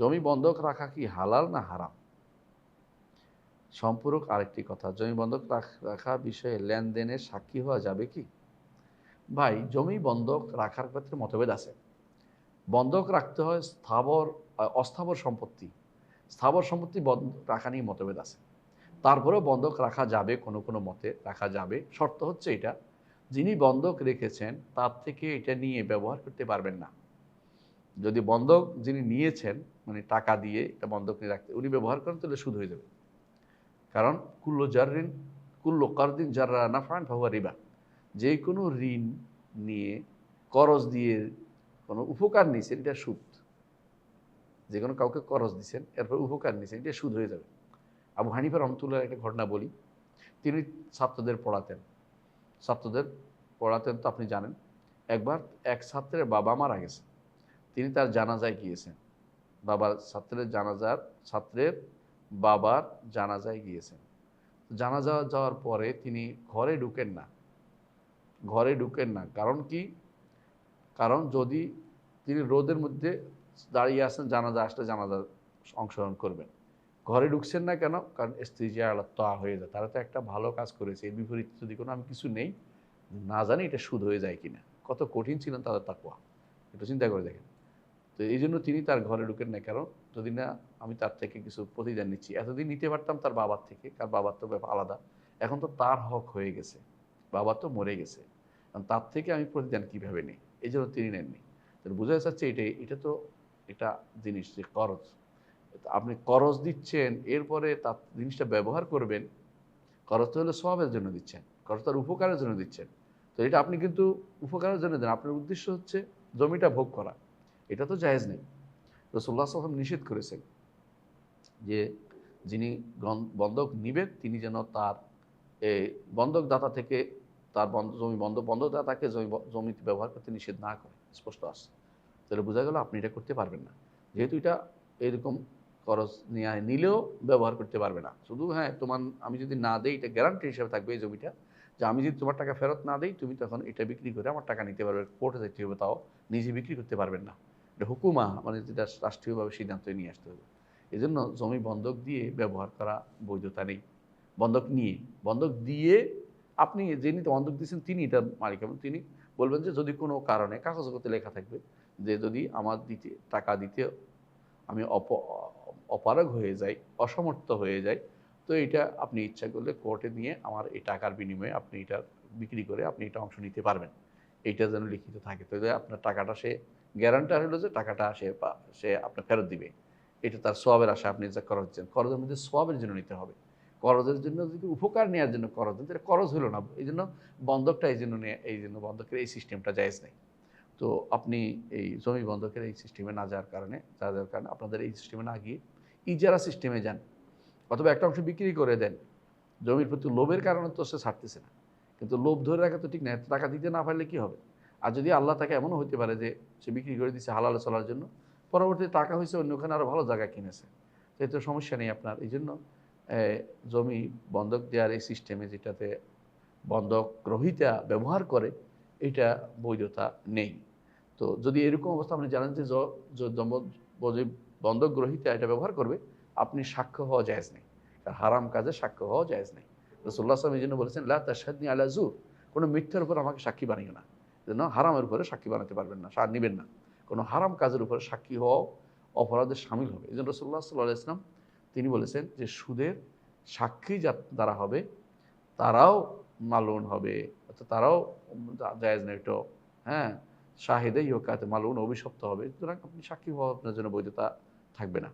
জমি বন্ধক রাখা কি হালাল না হারাম? সম্পূরক আরেকটি কথা, জমি বন্ধক রাখা বিষয়ে লেনদেনের সাক্ষী হওয়া যাবে কি? ভাই, জমি বন্ধক রাখার ক্ষেত্রে মতভেদ আছে। বন্ধক রাখতে হয় অস্থাবর সম্পত্তি। স্থাবর সম্পত্তি রাখা নিয়ে মতভেদ আছে। তারপরেও বন্ধক রাখা যাবে, কোনো কোনো মতে রাখা যাবে। শর্ত হচ্ছে এটা, যিনি বন্ধক রেখেছেন তার থেকে এটা নিয়ে ব্যবহার করতে পারবেন না। যদি বন্ধক যিনি নিয়েছেন, মানে টাকা দিয়ে এটা বন্ধক নিয়ে রাখতে, উনি ব্যবহার করেন, তাহলে সুদ হয়ে যাবে। কারণ কুল্লু কারদিন জাররা নাফআন ফাহুয়া রিবা। যে কোনো ঋণ নিয়ে, করজ দিয়ে কোনো উপকার নিয়েছেন, এটা সুদ। যে কোনো কাউকে করজ দিচ্ছেন, এরপর উপকার নিয়েছেন, এটা সুদ হয়ে যাবে। আবু হানিফা রহমতুল্লাহর একটা ঘটনা বলি। তিনি ছাত্রদের পড়াতেন তো আপনি জানেন। একবার এক ছাত্রের বাবা মারা গেছে। তিনি তার জানাজায় গিয়েছেন। ছাত্রের বাবার জানাজায় গিয়েছেন। জানাজা যাওয়ার পরে তিনি ঘরে ঢুকেন না। কারণ কি? কারণ যদি তিনি রোদের মধ্যে দাঁড়িয়ে আছেন, জানাজা আসলে জানাজা অংশগ্রহণ করবেন। ঘরে ঢুকছেন না কেন? কারণ স্ত্রী যে আলাদা হয়ে যায়, তারা তো একটা ভালো কাজ করেছে, এর বিপরীত যদি কোনো আমি কিছু নেই, না জানি এটা সুদ হয়ে যায় কিনা। কত কঠিন ছিলেন তাদের তাকওয়া, একটু চিন্তা করে দেখেন। তো এই জন্য তিনি তার ঘরে ঢুকেন না। কারণ যদি না আমি তার থেকে কিছু প্রতিদান নিচ্ছি, এতদিন নিতে পারতাম তার বাবার থেকে, কারণ বাবার তো ব্যাপার আলাদা। এখন তো তার হক হয়ে গেছে, বাবা তো মরে গেছে, কারণ তার থেকে আমি প্রতিদান কীভাবে নিই, এই জন্য তিনি নেননি। তাহলে বোঝা যাচ্ছে এটা জিনিস যে করজ, আপনি করজ দিচ্ছেন, এরপরে তার জিনিসটা ব্যবহার করবেন। করজ তো হলে সওয়াবের জন্য দিচ্ছেন, করজ তার উপকারের জন্য দিচ্ছেন। তো এটা আপনি কিন্তু উপকারের জন্য দেন, আপনার উদ্দেশ্য হচ্ছে জমিটা ভোগ করা, এটা তো জায়েজ নেই। রাসূলুল্লাহ সাল্লাল্লাহু আলাইহি ওয়াসাল্লাম নিষেধ করেছেন যে যিনি বন্ধক নিবেন, তিনি যেন তার বন্ধকদাতা থেকে তার বন্ধকদাতাকে জমিতে ব্যবহার করতে নিষেধ না করে, স্পষ্ট আসছে। তাহলে বোঝা গেল আপনি এটা করতে পারবেন না। যেহেতু এটা এরকম খরচ নিলেও ব্যবহার করতে পারবে না। শুধু হ্যাঁ, আমি যদি না দেই, এটা গ্যারান্টি হিসেবে থাকবে এই জমিটা, যে আমি যদি তোমার টাকা ফেরত না দেই, তুমি তখন এটা বিক্রি করে আমার টাকা নিতে পারবে। কোর্টে যেতে হবে, তাও নিজে বিক্রি করতে পারবেন না। এটা হুকুমা, মানে যেটা রাষ্ট্রীয়ভাবে সিদ্ধান্ত নিয়ে আসতে হবে। এই জন্য জমি বন্ধক দিয়ে ব্যবহার করা বৈধতা নেই। বন্ধক দিয়ে আপনি যিনি বন্ধক দিয়েছেন তিনি এটার মালিক, এবং তিনি বলবেন যে যদি কোনো কারণে কাগজপত্রে লেখা থাকবে যে যদি আমার টাকা দিতে আমি অপারগ হয়ে যাই, অসমর্থ হয়ে যাই, তো এটা আপনি ইচ্ছা করলে কোর্টে নিয়ে আমার এই টাকার বিনিময়ে আপনি এটা বিক্রি করে আপনি এটা অংশ নিতে পারবেন। এইটা যেন লিখিত থাকে, তাহলে আপনার টাকাটা সে গ্যারান্টার হলো যে টাকাটা সে আপনার ফেরত দিবে। এটা তার সওয়াবের আশা আপনি যা করজ দিচ্ছেন, করজের মধ্যে সওয়াবের জন্য নিতে হবে। করজের জন্য যদি উপকার নেওয়ার জন্য করজ দেন, তাহলে করজ হলো না। এই জন্য বন্ধকটা এই জন্য বন্ধকের এই সিস্টেমটা জায়েজ নেই। তো আপনি এই জমি বন্ধকের এই সিস্টেমে না যাওয়ার কারণে আপনাদের এই সিস্টেমে না গিয়ে ইজারা সিস্টেমে যান, অথবা একটা অংশ বিক্রি করে দেন। জমির প্রতি লোভের কারণে তো সে ছাড়তেছে না, কিন্তু লোভ ধরে রাখা তো ঠিক না। টাকা দিতে না পারলে কী হবে? আর যদি আল্লাহ তাকে এমনও হতে পারে যে সে বিক্রি করে দিচ্ছে হালালে চলার জন্য, পরবর্তীতে টাকা হয়েছে অন্যখানে আরও ভালো জায়গা কিনেছে, তো এতে সমস্যা নেই আপনার। এই জন্য জমি বন্ধক দেওয়ার এই সিস্টেমে, যেটাতে বন্ধক গ্রহীতা ব্যবহার করে, এটা বৈধতা নেই। তো যদি এরকম অবস্থা আপনি জানেন যে বন্ধক গ্রহীতা এটা ব্যবহার করবে, আপনি সাক্ষ্য হওয়া জায়েজ নেই। হারাম কাজে সাক্ষ্য হওয়া জায়েজ নেই। রাসূলুল্লাহ সাল্লাল্লাহু আলাইহি ওয়াসাল্লাম এই জন্য বলেছেন, লা তাশহাদনি আলা যুর, কোনো মিথ্যার উপর আমাকে সাক্ষী বানিও না। যেন হারামের উপরে সাক্ষী বানাতে পারবেন না, সার নিবেন না। কোনো হারাম কাজের উপরে সাক্ষী হওয়াও অপরাধের শামিল হবে। এই জন্য রাসূলুল্লাহ সাল্লাল্লাহু আলাইহি ওয়াসাল্লাম তিনি বলেছেন যে সুদের সাক্ষী যারা হবে তারাও মালুন হবে, অর্থাৎ তারাও জায়েজ নেই। তো হ্যাঁ, শাহিদে ইউকাতে মালুন, অভিশপ্ত হবে। সুতরাং আপনি সাক্ষী হওয়া আপনার জন্য বৈধতা থাকবে না।